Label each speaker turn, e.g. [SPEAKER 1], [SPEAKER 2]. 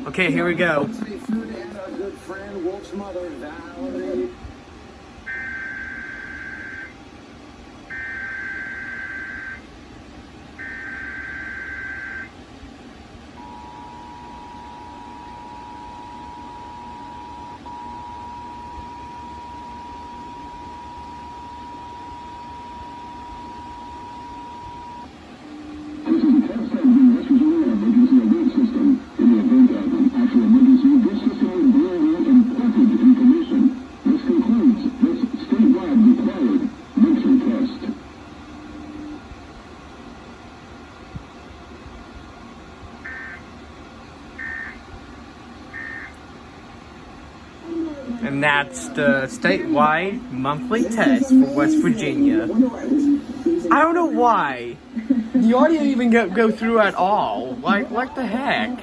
[SPEAKER 1] Okay, here we go. And that's the statewide monthly test for West Virginia. I don't know why. The audio even go through at all. Like what the heck?